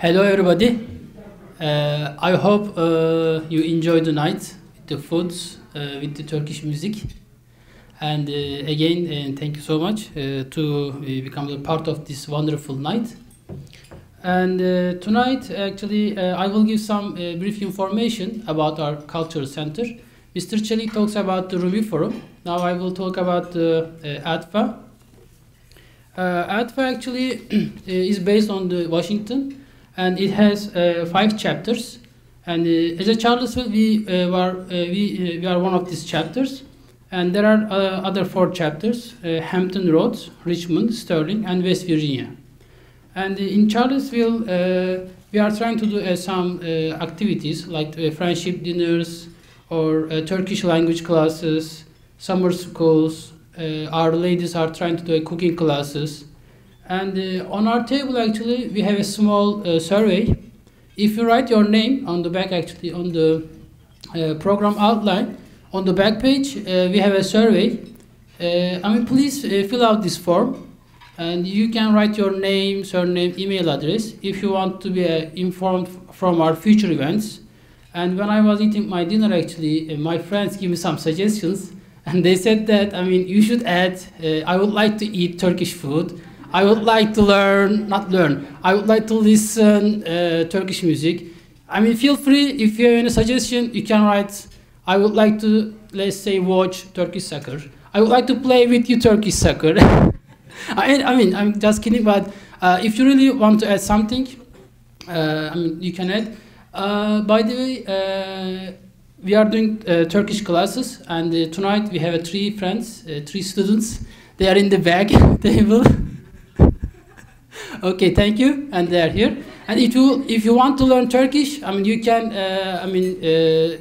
Hello everybody. I hope you enjoyed the night with the foods, with the Turkish music. And again, thank you so much to become a part of this wonderful night. And tonight, actually, I will give some brief information about our cultural center. Mr. Celik talks about the Rumi Forum. Now I will talk about the ADFA. ADFA actually is based on the Washington, and it has 5 chapters. And as a Charlottesville, we are one of these chapters. And there are other 4 chapters: Hampton Roads, Richmond, Sterling, and West Virginia. And in Charlottesville, we are trying to do some activities like friendship dinners or Turkish language classes, summer schools. Our ladies are trying to do cooking classes. And on our table, actually, we have a small survey. If you write your name on the back, actually, on the program outline, on the back page, we have a survey. Please fill out this form. And you can write your name, surname, email address if you want to be informed from our future events. And when I was eating my dinner, actually, my friends gave me some suggestions. And they said that, you should add, I would like to eat Turkish food. I would like to I would like to listen Turkish music. Feel free, if you have any suggestion, you can write, I would like to, let's say, watch Turkish soccer. I would like to play with you Turkish soccer. I'm just kidding, but if you really want to add something, you can add. By the way, we are doing Turkish classes, and tonight we have 3 friends, 3 students. They are in the back table. Okay, thank you, and they are here. And if you want to learn Turkish, you can,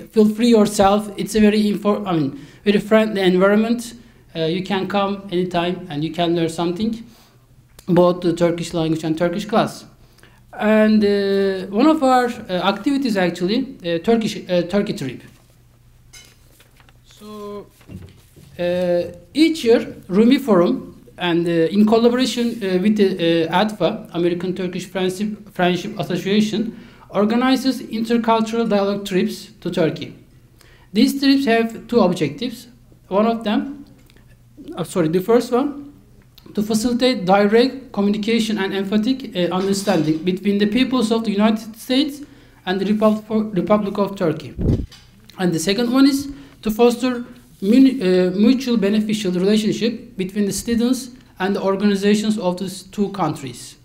feel free yourself. It's a very very friendly environment. You can come anytime, and you can learn something, both the Turkish language and Turkish class. And one of our activities, actually, Turkey trip. So each year, Rumi Forum, and in collaboration with the ADFA, American Turkish Friendship Association, organizes intercultural dialogue trips to Turkey. These trips have 2 objectives. The first one, to facilitate direct communication and emphatic understanding between the peoples of the United States and the Republic of Turkey. And the second one is to foster mutual beneficial relationship between the students and the organizations of these 2 countries.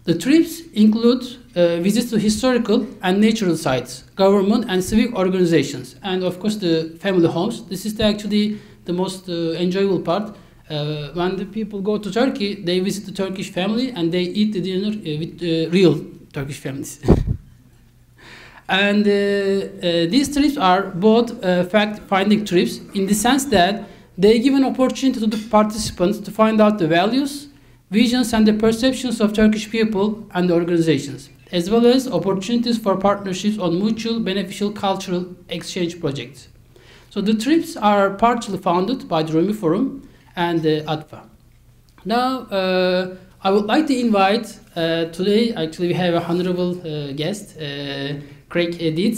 The trips include visits to historical and natural sites, government and civic organizations, and of course the family homes. This is actually the most enjoyable part. When the people go to Turkey, they visit the Turkish family and they eat the dinner with real Turkish families. And these trips are both fact-finding trips in the sense that they give an opportunity to the participants to find out the values, visions, and the perceptions of Turkish people and the organizations, as well as opportunities for partnerships on mutual beneficial cultural exchange projects. So the trips are partially funded by the Rumi Forum and the ADFA. Now, I would like to invite, today, actually we have a honorable guest, Creigh.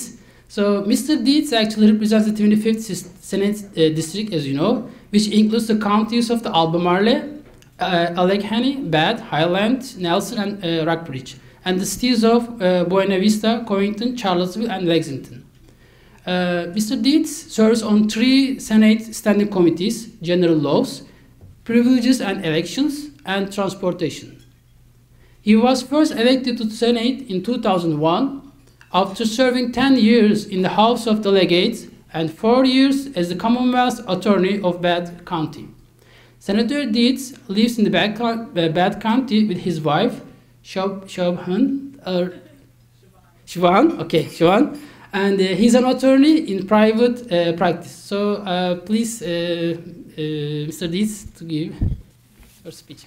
So Mr. Dietz actually represents the 25th Senate District, as you know, which includes the counties of the Albemarle, Allegheny, Bath, Highland, Nelson, and Rockbridge, and the cities of Buena Vista, Covington, Charlottesville, and Lexington. Mr. Dietz serves on 3 Senate standing committees: General Laws, Privileges and Elections, and Transportation. He was first elected to the Senate in 2001 after serving 10 years in the House of Delegates and 4 years as the Commonwealth Attorney of Bath County. Senator Dietz lives in the Bath County with his wife, Siobhan, and he's an attorney in private practice. So please, Mr. Dietz, to give your speech.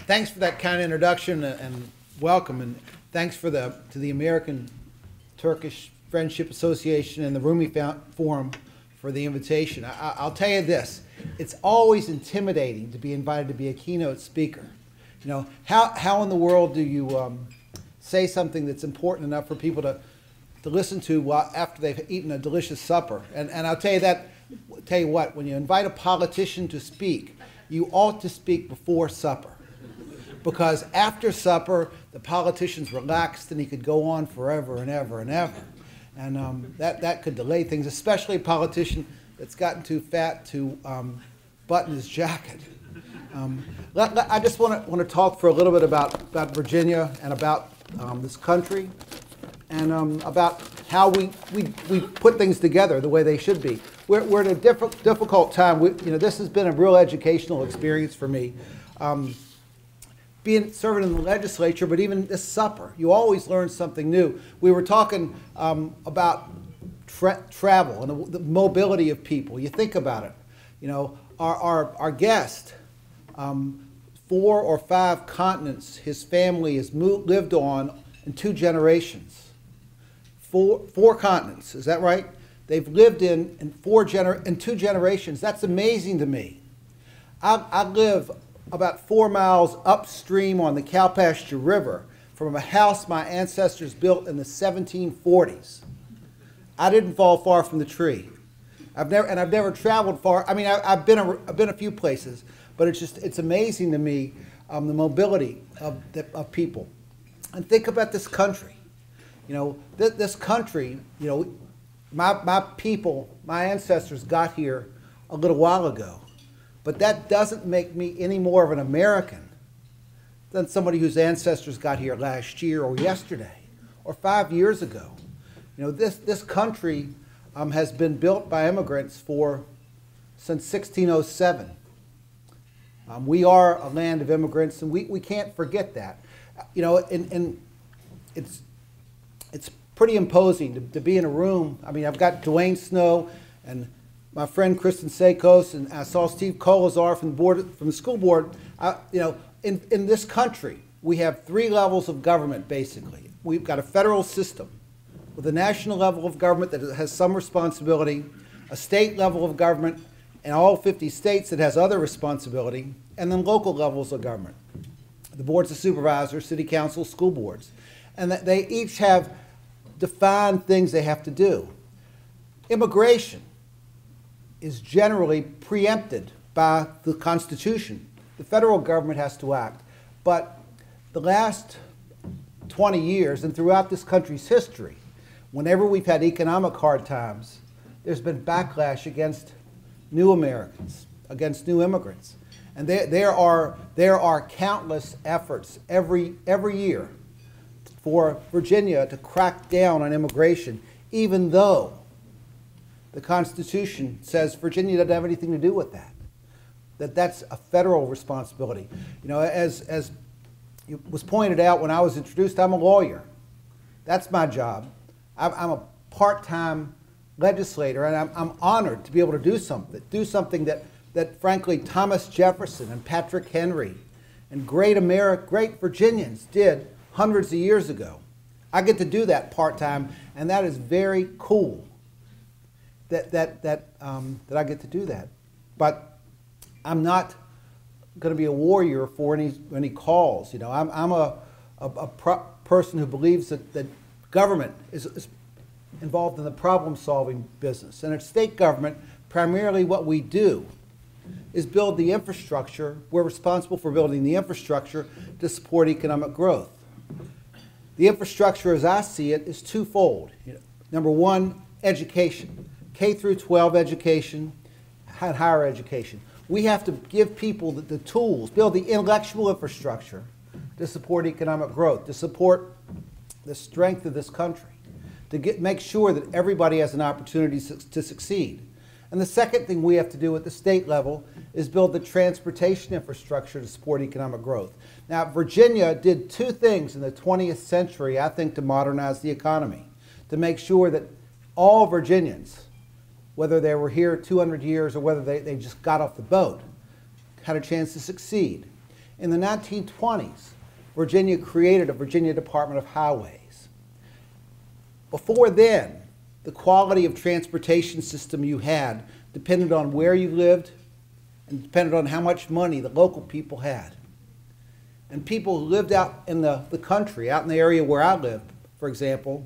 Thanks for that kind introduction and welcome, and thanks to the American Turkish Friendship Association and the Rumi Forum for the invitation. I'll tell you this, it's always intimidating to be invited to be a keynote speaker. You know, how in the world do you say something that's important enough for people to listen to after they've eaten a delicious supper? And I'll tell you what, when you invite a politician to speak, you ought to speak before supper. Because after supper, the politician's relaxed and he could go on forever and ever and ever. And that could delay things, especially a politician that's gotten too fat to button his jacket. I just want to talk for a little bit about Virginia and about this country and about how we put things together the way they should be. We're in a difficult time. This has been a real educational experience for me. Serving in the legislature, but even this supper, you always learn something new. We were talking about travel and the mobility of people. You think about it. You know, our guest, 4 or 5 continents his family has lived on in 2 generations. Four continents, is that right? They've lived in 2 generations. That's amazing to me. I live about 4 miles upstream on the Cowpasture River from a house my ancestors built in the 1740s. I didn't fall far from the tree. I've never traveled far. I mean, I've been a few places, but it's amazing to me the mobility of people. And think about this country. You know, this country. You know, my people, my ancestors got here a little while ago. But that doesn't make me any more of an American than somebody whose ancestors got here last year or yesterday or 5 years ago. You know, this country has been built by immigrants since 1607. We are a land of immigrants, and we can't forget that. You know, and it's pretty imposing to be in a room. I mean, I've got Dwayne Snow and my friend Kristin Szakos, and I saw Steve Kolazar from the school board. You know, in this country, we have 3 levels of government, basically. We've got a federal system with a national level of government that has some responsibility, a state level of government, and all 50 states that has other responsibility, and then local levels of government. The boards of supervisors, city council, school boards. And that they each have defined things they have to do. Immigration is generally preempted by the Constitution. The federal government has to act. But the last 20 years and throughout this country's history, whenever we've had economic hard times, there's been backlash against new Americans, against new immigrants. And there are countless efforts every year for Virginia to crack down on immigration, even though the Constitution says Virginia doesn't have anything to do with that. That's a federal responsibility. You know, as it was pointed out when I was introduced, I'm a lawyer. That's my job. I'm a part-time legislator, and I'm honored to be able to do something that frankly Thomas Jefferson and Patrick Henry and great Virginians did hundreds of years ago. I get to do that part-time, and that is very cool. That I get to do that, but I'm not going to be a warrior for any calls. You know, I'm a person who believes that government is involved in the problem-solving business, and at state government, primarily what we do is build the infrastructure. We're responsible for building the infrastructure to support economic growth. The infrastructure, as I see it, is twofold. You know, number one, education. K through 12 education and higher education. We have to give people the tools, build the intellectual infrastructure to support economic growth, to support the strength of this country, to make sure that everybody has an opportunity to succeed. And the second thing we have to do at the state level is build the transportation infrastructure to support economic growth. Now, Virginia did 2 things in the 20th century, I think, to modernize the economy, to make sure that all Virginians, whether they were here 200 years or whether they just got off the boat, had a chance to succeed. In the 1920s, Virginia created a Virginia Department of Highways. Before then, the quality of transportation system you had depended on where you lived and depended on how much money the local people had. And people who lived out in the country, out in the area where I lived, for example,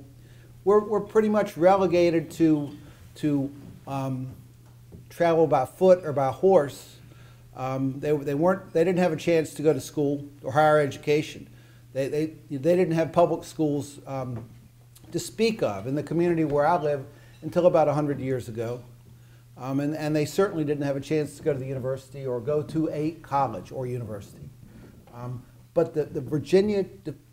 were pretty much relegated to travel by foot or by horse. They didn't have a chance to go to school or higher education. They didn't have public schools to speak of in the community where I live until about 100 years ago. And they certainly didn't have a chance to go to the university or go to a college or university. But the Virginia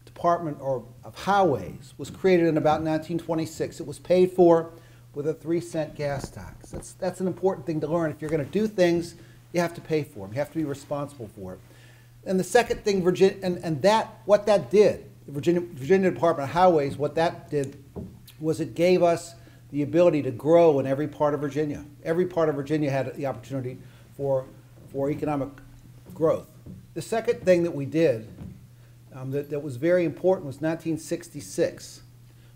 Department of Highways was created in about 1926. It was paid for with a 3-cent gas tax. That's an important thing to learn. If you're going to do things, you have to pay for them. You have to be responsible for it. And the second thing, what that did, the Virginia Department of Highways, what that did was it gave us the ability to grow in every part of Virginia. Every part of Virginia had the opportunity for economic growth. The second thing that we did that was very important was 1966.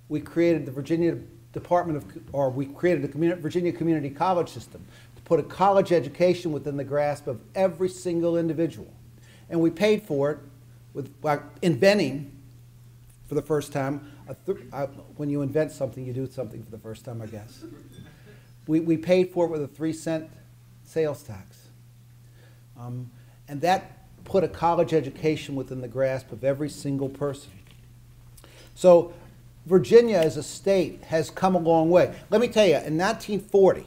We created the Virginia we created the Virginia Community College System to put a college education within the grasp of every single individual. And we paid for it by inventing, for the first time, when you invent something, you do something for the first time, I guess. We paid for it with a 3-cent sales tax. And that put a college education within the grasp of every single person. So Virginia as a state has come a long way. Let me tell you, in 1940,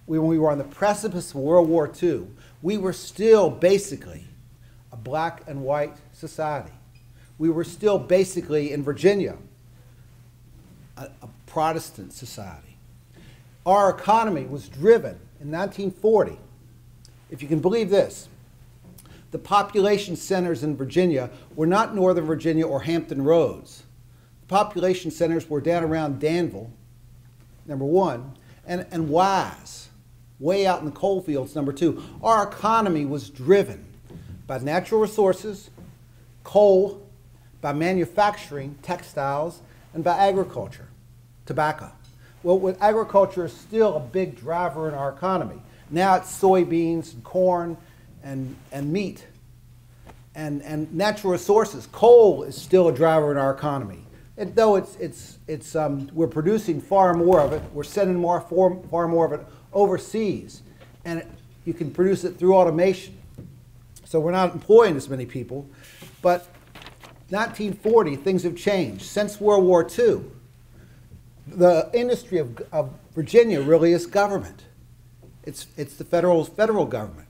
when we were on the precipice of World War II, we were still basically a black and white society. We were still basically, in Virginia, a Protestant society. Our economy was driven in 1940, if you can believe this, the population centers in Virginia were not Northern Virginia or Hampton Roads. The population centers were down around Danville, number one, and Wise, way out in the coal fields, number two. Our economy was driven by natural resources, coal, by manufacturing, textiles, and by agriculture, tobacco. Well, agriculture is still a big driver in our economy. Now it's soybeans and corn and meat and natural resources. Coal is still a driver in our economy. And though we're producing far more of it, we're sending far more of it overseas, and you can produce it through automation. So we're not employing as many people, but 1940 things have changed. Since World War II, the industry of Virginia really is government. It's the federal government.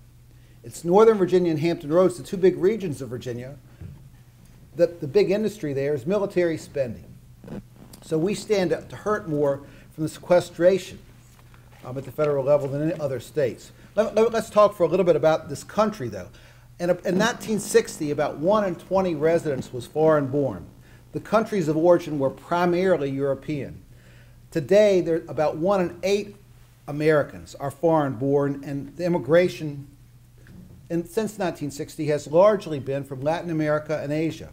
It's Northern Virginia and Hampton Roads, the two big regions of Virginia. The big industry there is military spending. So we stand to hurt more from the sequestration at the federal level than any other states. Let's talk for a little bit about this country, though. In 1960, about 1 in 20 residents was foreign born. The countries of origin were primarily European. Today, about 1 in 8 Americans are foreign born, and the immigration since 1960 has largely been from Latin America and Asia.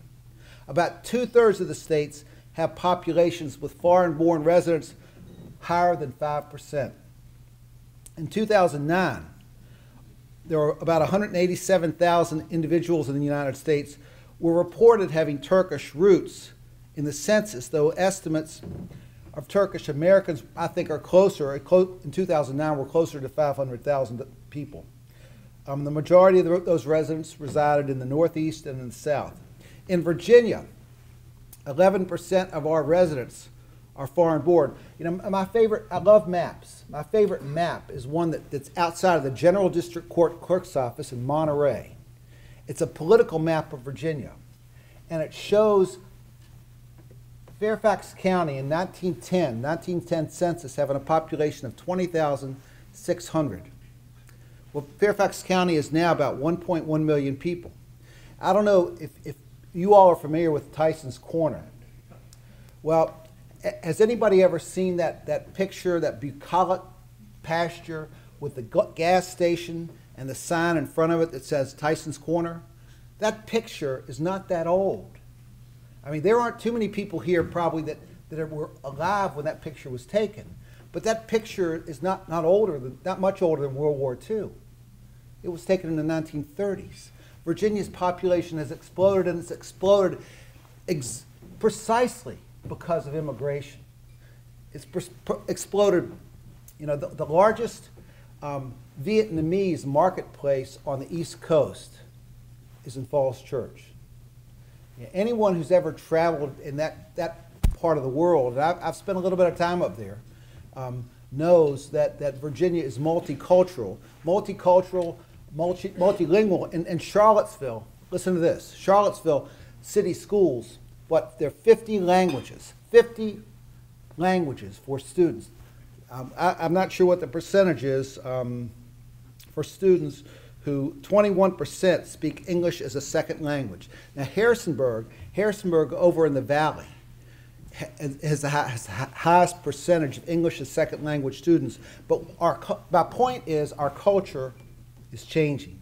About 2/3 of the states have populations with foreign-born residents higher than 5%. In 2009, there were about 187,000 individuals in the United States were reported having Turkish roots in the census, though estimates of Turkish Americans, I think, are closer. In 2009, were closer to 500,000 people. The majority of those residents resided in the Northeast and in the South. In Virginia, 11% of our residents are foreign born. You know, I love maps. My favorite map is one that's outside of the General District Court Clerk's office in Monterey. It's a political map of Virginia, and it shows Fairfax County in 1910 census having a population of 20,600. Well, Fairfax County is now about 1.1 million people. I don't know if you all are familiar with Tyson's Corner. Well, has anybody ever seen that picture, that bucolic pasture with the gas station and the sign in front of it that says Tyson's Corner? That picture is not that old. I mean, there aren't too many people here probably that were alive when that picture was taken. But that picture is not much older than World War II. It was taken in the 1930s. Virginia's population has exploded, and it's exploded precisely because of immigration. It's exploded. You know, the largest Vietnamese marketplace on the East Coast is in Falls Church. Anyone who's ever traveled in that part of the world, and I've spent a little bit of time up there, knows that Virginia is multicultural, multilingual. In Charlottesville, listen to this, Charlottesville city schools, there are 50 languages for students. I'm not sure what the percentage is for students who 21% speak English as a second language. Now Harrisonburg over in the valley has the highest percentage of English as second language students. But my point is our culture is changing,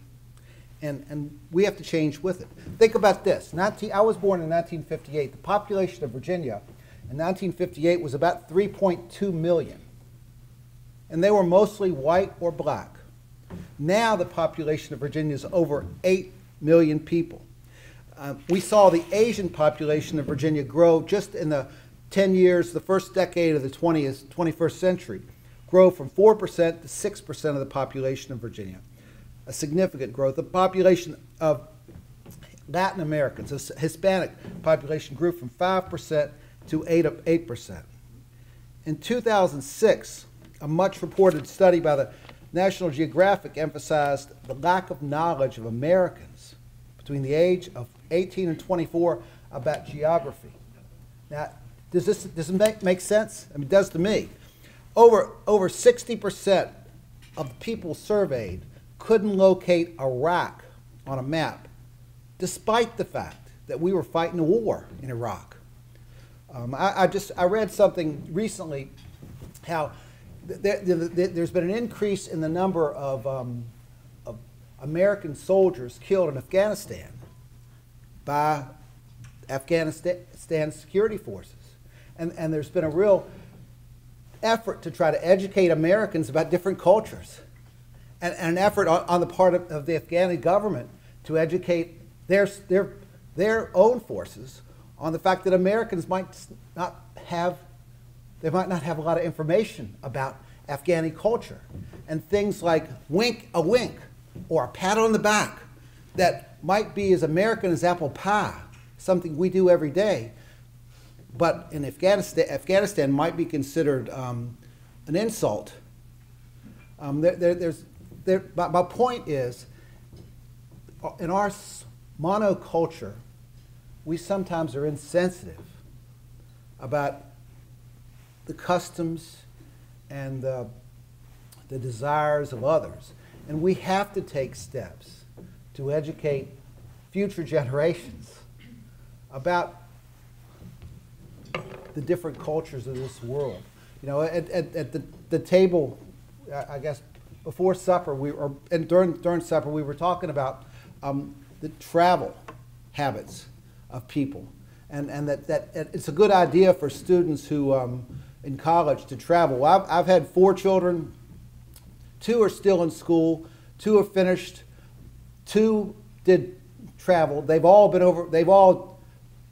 and we have to change with it. Think about this. I was born in 1958. The population of Virginia in 1958 was about 3.2 million, and they were mostly white or black. Now the population of Virginia is over 8 million people. We saw the Asian population of Virginia grow just in the 10 years, the first decade of the 21st century, grow from 4% to 6% of the population of Virginia. A significant growth. The population of Latin Americans, the Hispanic population, grew from 5% to 8%. In 2006, a much reported study by the National Geographic emphasized the lack of knowledge of Americans between the age of 18 and 24 about geography. Now, does it make sense? I mean, it does to me. Over 60% of the people surveyed couldn't locate Iraq on a map, despite the fact that we were fighting a war in Iraq. I read something recently how there's been an increase in the number of American soldiers killed in Afghanistan by Afghanistan security forces. And there's been a real effort to try to educate Americans about different cultures, and an effort on the part of the Afghani government to educate their own forces on the fact that Americans might not have a lot of information about Afghani culture, and things like a wink or a pat on the back that might be as American as apple pie, something we do every day, but in Afghanistan might be considered an insult. My point is, in our monoculture, we sometimes are insensitive about the customs and the desires of others. And we have to take steps to educate future generations about the different cultures of this world. You know, at the table, I guess before supper, during supper, we were talking about the travel habits of people, and that it's a good idea for students who in college to travel. I've had 4 children. 2 are still in school. 2 are finished. 2 did travel. They've all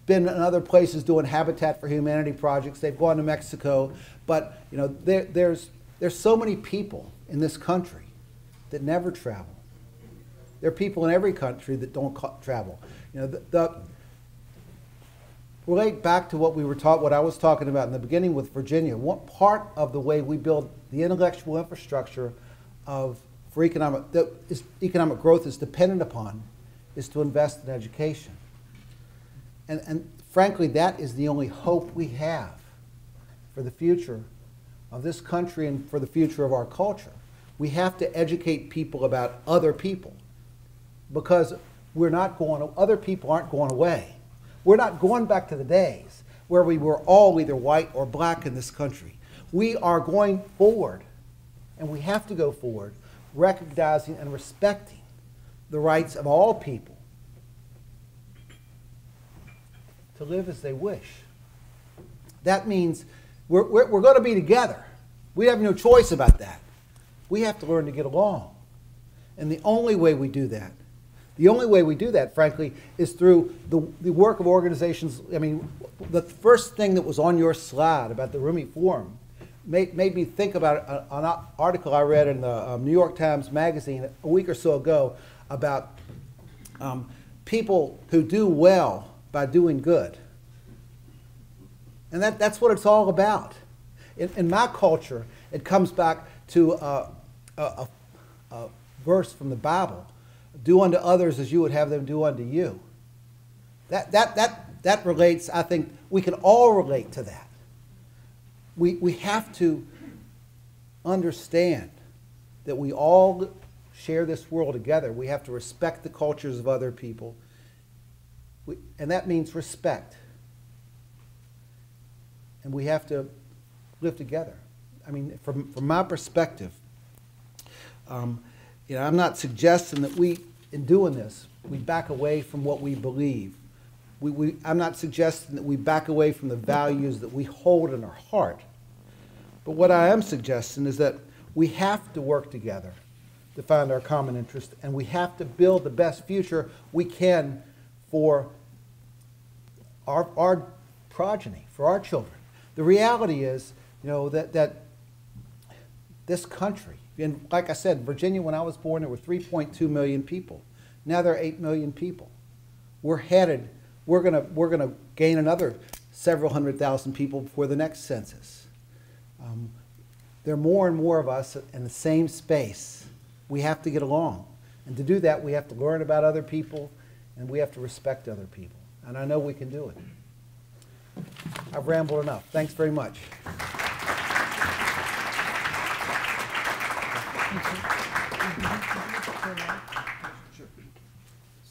been in other places doing Habitat for Humanity projects. They've gone to Mexico. But you know, there's so many people in this country that never travel. There are people in every country that don't travel. You know, relate back to what I was talking about in the beginning with Virginia. What part of the way we build the intellectual infrastructure for economic growth is dependent upon is to invest in education. And frankly, that is the only hope we have for the future of this country and for the future of our culture. We have to educate people about other people, because other people aren't going away. We're not going back to the days where we were all either white or black in this country. We are going forward, and we have to go forward, recognizing and respecting the rights of all people to live as they wish. That means we're going to be together. We have no choice about that. We have to learn to get along. And the only way we do that, frankly, is through the work of organizations. I mean, the first thing that was on your slide about the Rumi Forum made me think about an article I read in the New York Times Magazine a week or so ago about people who do well by doing good. And that's what it's all about. In my culture, it comes back to a verse from the Bible: "Do unto others as you would have them do unto you." That relates. I think we can all relate to that. We have to understand that we all share this world together. We have to respect the cultures of other people, and that means respect. And we have to live together. I mean, from my perspective, I'm not suggesting that in doing this, we back away from what we believe. I'm not suggesting that we back away from the values that we hold in our heart. But what I am suggesting is that we have to work together to find our common interest, and we have to build the best future we can for our progeny, for our children. The reality is, that this country, and like I said, Virginia, when I was born, there were 3.2 million people. Now there are 8 million people. We're gonna gain another several 100,000 people before the next census. There are more and more of us in the same space. We have to get along. And to do that, we have to learn about other people, and we have to respect other people. And I know we can do it. I've rambled enough. Thanks very much.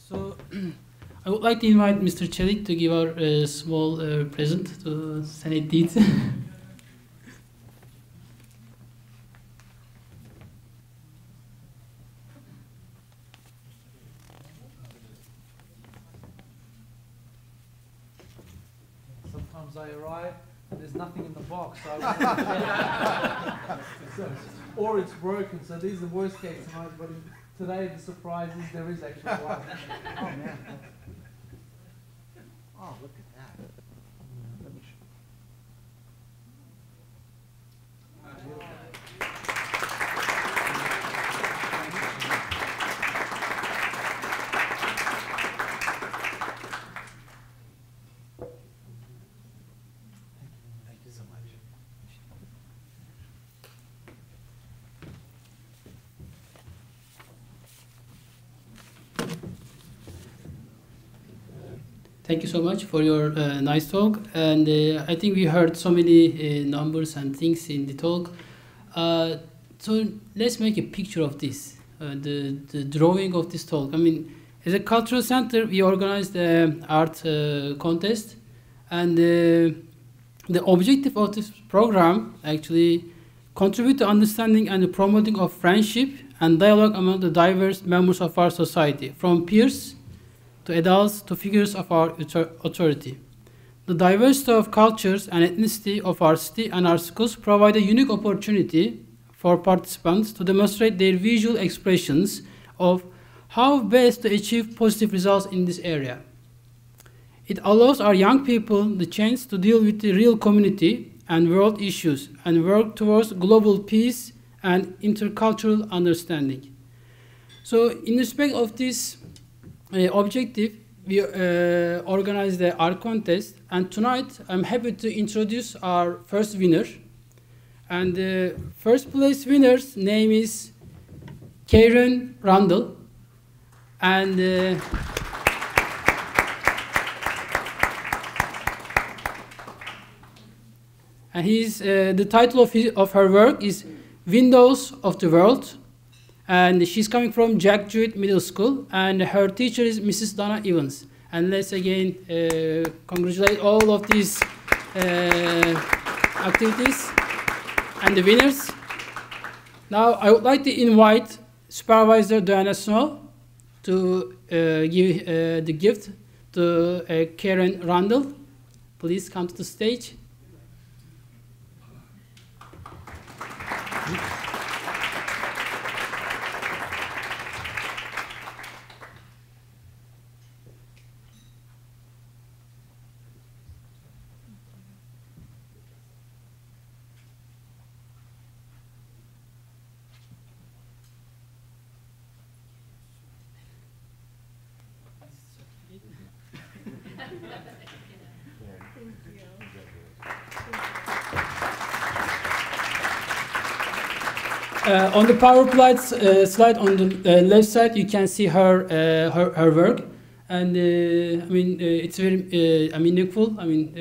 So, I would like to invite Mr. Celik to give our small present to Senate Deeds. Sometimes I arrive and there's nothing in the box. Or it's broken, so these are the worst case scenarios, but today the surprise is there is actually one. Oh, man. Oh, look at that. Let me show. Thank you so much. Thank you so much for your nice talk, and I think we heard so many numbers and things in the talk. So let's make a picture of this, the drawing of this talk. I mean, as a cultural center, we organized the art contest, and the objective of this program actually contribute to understanding and the promoting of friendship and dialogue among the diverse members of our society, from peers to adults to figures of our authority. The diversity of cultures and ethnicity of our city and our schools provide a unique opportunity for participants to demonstrate their visual expressions of how best to achieve positive results in this area. It allows our young people the chance to deal with the real community and world issues and work towards global peace and intercultural understanding. So in respect of this objective, we organized the art contest, and tonight I'm happy to introduce our first winner. And the first place winner's name is Creigh Randall, and the title of her work is Windows of the World. And she's coming from Jack Jewett Middle School, and her teacher is Mrs. Donna Evans. And let's again congratulate all of these activities and the winners. Now I would like to invite Supervisor Diana Snow to give the gift to Creigh Randall. Please come to the stage. On the PowerPoint slide on the left side, you can see her work, and I mean it's very meaningful. I mean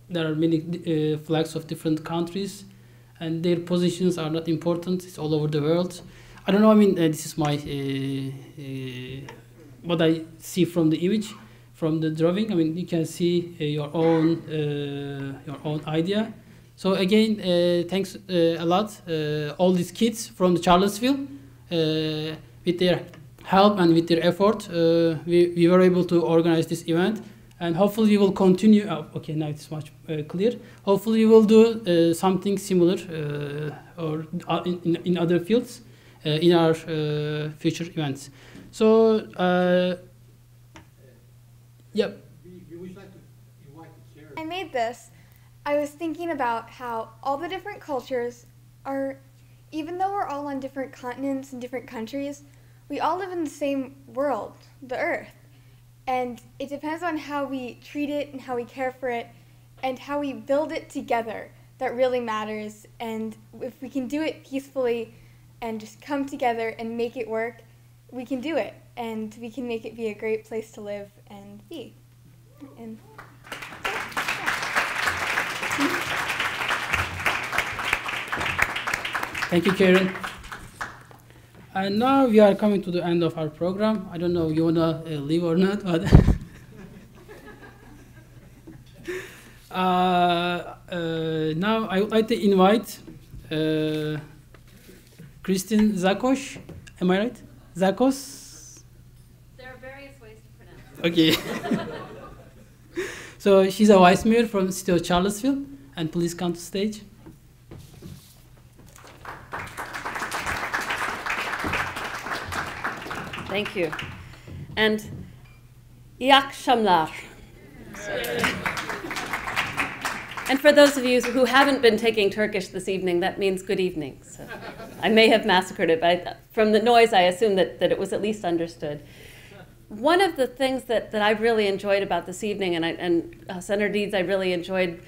there are many flags of different countries, and their positions are not important. It's all over the world. I don't know. I mean this is my what I see from the image, from the drawing. I mean you can see your own idea. So again, thanks a lot, all these kids from Charlottesville, with their help and with their effort, we were able to organize this event, and hopefully we will continue. Okay, now it's much clear. Hopefully we will do something similar or in other fields in our future events. So, yep. I made this. I was thinking about how all the different cultures are, even though we're all on different continents and different countries, we all live in the same world, the Earth. And it depends on how we treat it and how we care for it and how we build it together that really matters. And if we can do it peacefully and just come together and make it work, we can do it. And we can make it be a great place to live and be. And thank you, Karen. And now we are coming to the end of our program. I don't know if you want to leave or not, but now I would like to invite Kristin Szakos. Am I right? Szakos? There are various ways to pronounce it. Okay. So she's a vice mayor from the city of Charlottesville, and please come to stage. Thank you. And Yak Shamlar. And for those of you who haven't been taking Turkish this evening, that means good evening. So I may have massacred it, but from the noise, I assume that it was at least understood. One of the things that I really enjoyed about this evening, and Senator Deeds, I really enjoyed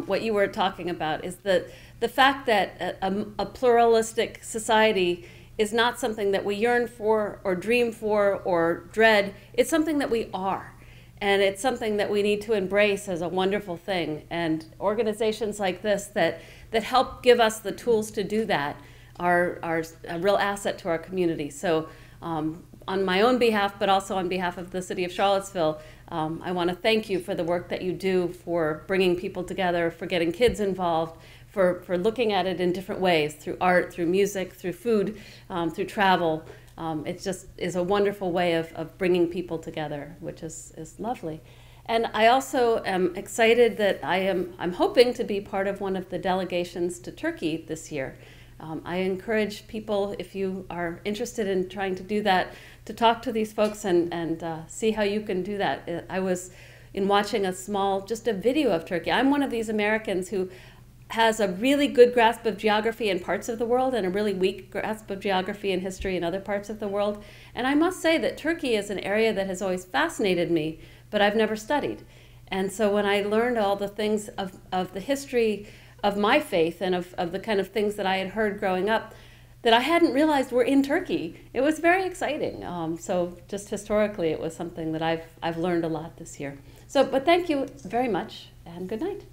what you were talking about, is the fact that a pluralistic society is not something that we yearn for or dream for or dread. It's something that we are. And it's something that we need to embrace as a wonderful thing. And organizations like this that help give us the tools to do that are a real asset to our community. So on my own behalf, but also on behalf of the city of Charlottesville, I want to thank you for the work that you do, for bringing people together, for getting kids involved, for looking at it in different ways, through art, through music, through food, through travel. It just is a wonderful way of bringing people together, which is lovely. And I also am excited that I'm hoping to be part of one of the delegations to Turkey this year. I encourage people, if you are interested in trying to do that, to talk to these folks and see how you can do that. I was in watching just a video of Turkey. I'm one of these Americans who has a really good grasp of geography in parts of the world and a really weak grasp of geography and history in other parts of the world. And I must say that Turkey is an area that has always fascinated me, but I've never studied. And so when I learned all the things of the history of my faith and of the kind of things that I had heard growing up that I hadn't realized were in Turkey, it was very exciting. So just historically, it was something that I've learned a lot this year. So, but thank you very much, and good night.